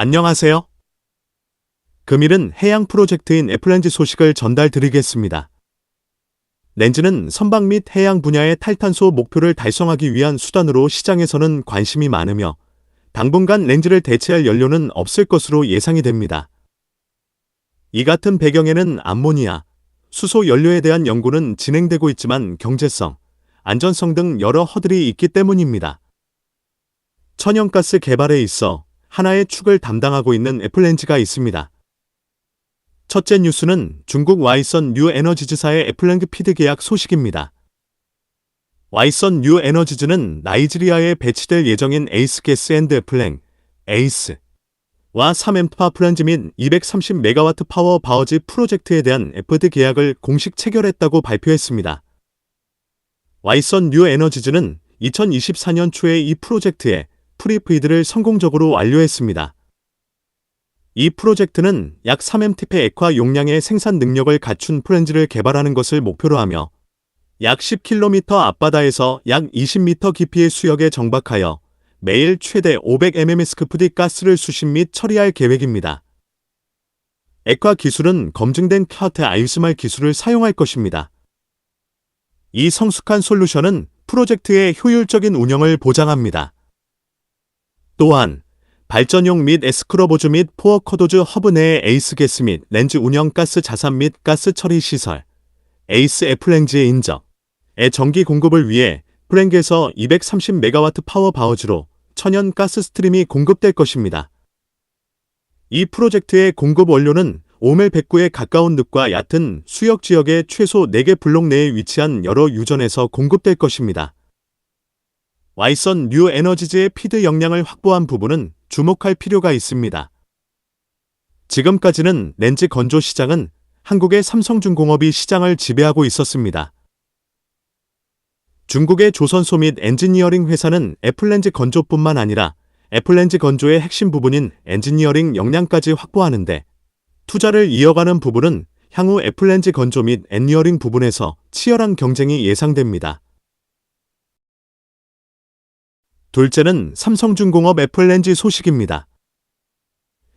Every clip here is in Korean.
안녕하세요. 금일은 해양 프로젝트인 애플렌즈 소식을 전달드리겠습니다. 렌즈는 선박 및 해양 분야의 탈탄소 목표를 달성하기 위한 수단으로 시장에서는 관심이 많으며 당분간 렌즈를 대체할 연료는 없을 것으로 예상이 됩니다. 이 같은 배경에는 암모니아, 수소 연료에 대한 연구는 진행되고 있지만 경제성, 안전성 등 여러 허들이 있기 때문입니다. 천연가스 개발에 있어 하나의 축을 담당하고 있는 애플렌즈가 있습니다. 첫째 뉴스는 중국 와이선 뉴에너지즈사의 애플렌즈 피드 계약 소식입니다. 와이선 뉴에너지즈는 나이지리아에 배치될 예정인 에이스 게스 앤드 애플랭, 에이스와 3엠파 플랜즈 및 230메가와트 파워 바어지 프로젝트에 대한 FD 계약을 공식 체결했다고 발표했습니다. 와이선 뉴에너지즈는 2024년 초에 이 프로젝트에 프리피드를 성공적으로 완료했습니다. 이 프로젝트는 약 3mt의 액화 용량의 생산 능력을 갖춘 플랜즈를 개발하는 것을 목표로 하며 약 10km 앞바다에서 약 20m 깊이의 수역에 정박하여 매일 최대 500mmscfd 가스를 수신 및 처리할 계획입니다. 액화 기술은 검증된 카트 아이스말 기술을 사용할 것입니다. 이 성숙한 솔루션은 프로젝트의 효율적인 운영을 보장합니다. 또한 발전용 및 에스크로보즈 및 포어커도즈 허브 내의 에이스 게스 및 렌즈 운영 가스 자산 및 가스 처리 시설, 에이스 애플렌즈의 인적의 전기 공급을 위해 플랭에서 230메가와트 파워 바어즈로 천연 가스 스트림이 공급될 것입니다. 이 프로젝트의 공급 원료는 오멜 백구에 가까운 늪과 얕은 수역 지역의 최소 4개 블록 내에 위치한 여러 유전에서 공급될 것입니다. 와이선 뉴에너지즈의 피드 역량을 확보한 부분은 주목할 필요가 있습니다. 지금까지는 렌즈 건조 시장은 한국의 삼성중공업이 시장을 지배하고 있었습니다. 중국의 조선소 및 엔지니어링 회사는 애플렌즈 건조뿐만 아니라 애플렌즈 건조의 핵심 부분인 엔지니어링 역량까지 확보하는데 투자를 이어가는 부분은 향후 애플렌즈 건조 및 엔지니어링 부분에서 치열한 경쟁이 예상됩니다. 둘째는 삼성중공업 애플렌즈 소식입니다.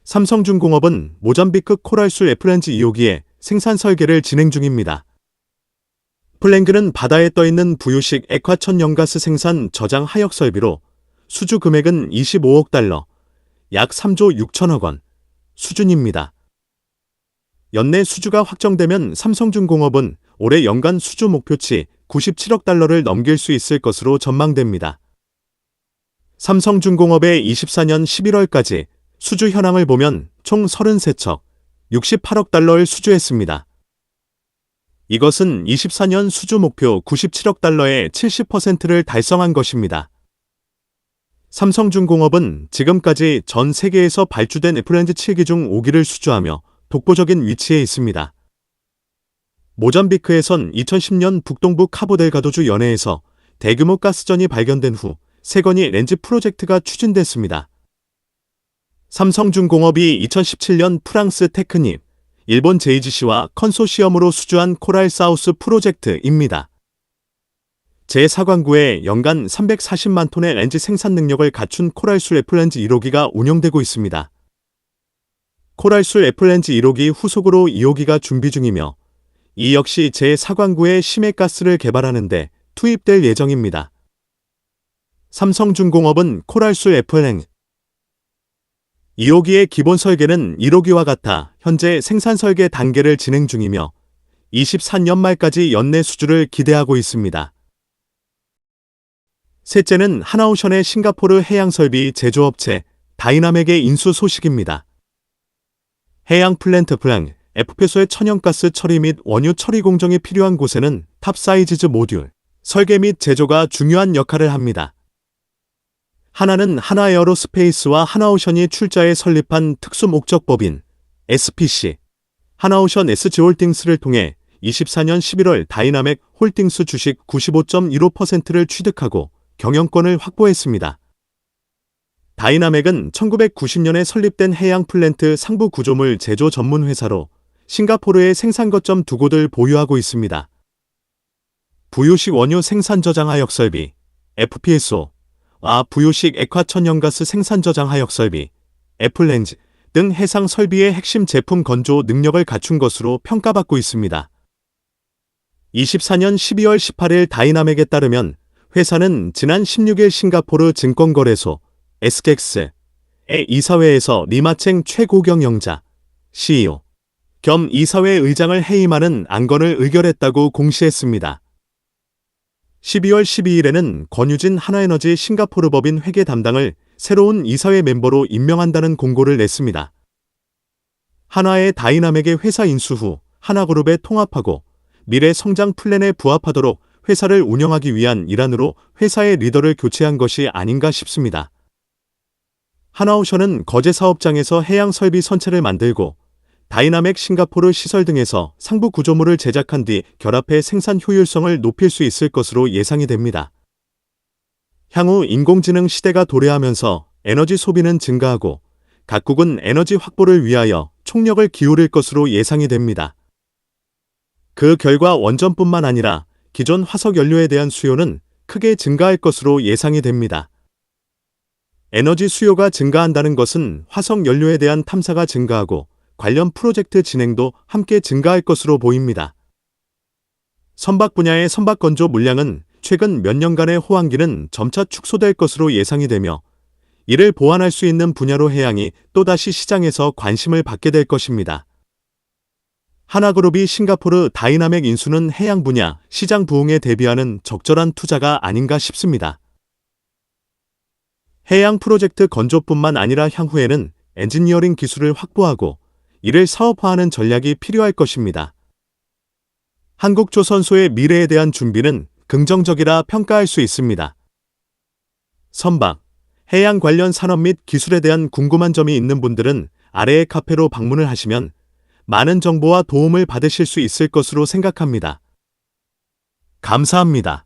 삼성중공업은 모잠비크 코랄술 애플렌즈 2호기의 생산 설계를 진행 중입니다. 플랭그는 바다에 떠있는 부유식 액화천연가스 생산 저장 하역 설비로 수주 금액은 25억 달러, 약 3조 6천억 원 수준입니다. 연내 수주가 확정되면 삼성중공업은 올해 연간 수주 목표치 97억 달러를 넘길 수 있을 것으로 전망됩니다. 삼성중공업의 24년 11월까지 수주 현황을 보면 총 33척, 68억 달러를 수주했습니다. 이것은 24년 수주 목표 97억 달러의 70%를 달성한 것입니다. 삼성중공업은 지금까지 전 세계에서 발주된 애플렌즈 7기 중 5기를 수주하며 독보적인 위치에 있습니다. 모잠비크에선 2010년 북동부 카보델가도주 연해에서 대규모 가스전이 발견된 후 3건의 렌즈 프로젝트가 추진됐습니다. 삼성중공업이 2017년 프랑스 테크닙, 일본 JGC와 컨소시엄으로 수주한 코랄 사우스 프로젝트입니다. 제4광구에 연간 340만 톤의 렌즈 생산 능력을 갖춘 코랄술 애플렌즈 1호기가 운영되고 있습니다. 코랄술 애플렌즈 1호기 후속으로 2호기가 준비 중이며 이 역시 제4광구에 심해가스를 개발하는 데 투입될 예정입니다. 삼성중공업은 코랄술 애플렌즈 2호기의 기본 설계는 1호기와 같아 현재 생산 설계 단계를 진행 중이며 24년 말까지 연내 수주를 기대하고 있습니다. 셋째는 하나오션의 싱가포르 해양설비 제조업체 다이나맥의 인수 소식입니다. 해양 플랜트 플랭, F폐소의 천연가스 처리 및 원유 처리 공정이 필요한 곳에는 탑사이즈즈 모듈, 설계 및 제조가 중요한 역할을 합니다. 하나는 하나에어로스페이스와 하나오션이 출자해 설립한 특수목적법인 SPC, 하나오션 SG홀딩스를 통해 24년 11월 다이나맥 홀딩스 주식 95.15%를 취득하고 경영권을 확보했습니다. 다이나맥은 1990년에 설립된 해양 플랜트 상부 구조물 제조 전문 회사로 싱가포르의 생산 거점 2곳을 보유하고 있습니다. 부유식 원유 생산 저장 하역 설비 FPSO와 부유식 액화천연가스 생산 저장 하역 설비 애플렌즈 등 해상 설비의 핵심 제품 건조 능력을 갖춘 것으로 평가받고 있습니다. 24년 12월 18일 다이나맥에 따르면 회사는 지난 16일 싱가포르 증권거래소 SKX의 이사회에서 리마챙 최고경영자 CEO 겸 이사회 의장을 해임하는 안건을 의결했다고 공시했습니다. 12월 12일에는 권유진 하나에너지 싱가포르 법인 회계 담당을 새로운 이사회 멤버로 임명한다는 공고를 냈습니다. 한화의 다이나맥의 회사 인수 후 하나그룹에 통합하고 미래 성장 플랜에 부합하도록 회사를 운영하기 위한 일환으로 회사의 리더를 교체한 것이 아닌가 싶습니다. 하나오션은 거제 사업장에서 해양 설비 선체를 만들고 다이나맥 싱가포르 시설 등에서 상부 구조물을 제작한 뒤 결합해 생산 효율성을 높일 수 있을 것으로 예상이 됩니다. 향후 인공지능 시대가 도래하면서 에너지 소비는 증가하고 각국은 에너지 확보를 위하여 총력을 기울일 것으로 예상이 됩니다. 그 결과 원전뿐만 아니라 기존 화석 연료에 대한 수요는 크게 증가할 것으로 예상이 됩니다. 에너지 수요가 증가한다는 것은 화석 연료에 대한 탐사가 증가하고 관련 프로젝트 진행도 함께 증가할 것으로 보입니다. 선박 분야의 선박 건조 물량은 최근 몇 년간의 호황기는 점차 축소될 것으로 예상이 되며 이를 보완할 수 있는 분야로 해양이 또다시 시장에서 관심을 받게 될 것입니다. 하나그룹이 싱가포르 다이나맥 인수는 해양 분야 시장 부흥에 대비하는 적절한 투자가 아닌가 싶습니다. 해양 프로젝트 건조뿐만 아니라 향후에는 엔지니어링 기술을 확보하고 이를 사업화하는 전략이 필요할 것입니다. 한국조선소의 미래에 대한 준비는 긍정적이라 평가할 수 있습니다. 선박, 해양 관련 산업 및 기술에 대한 궁금한 점이 있는 분들은 아래의 카페로 방문을 하시면 많은 정보와 도움을 받으실 수 있을 것으로 생각합니다. 감사합니다.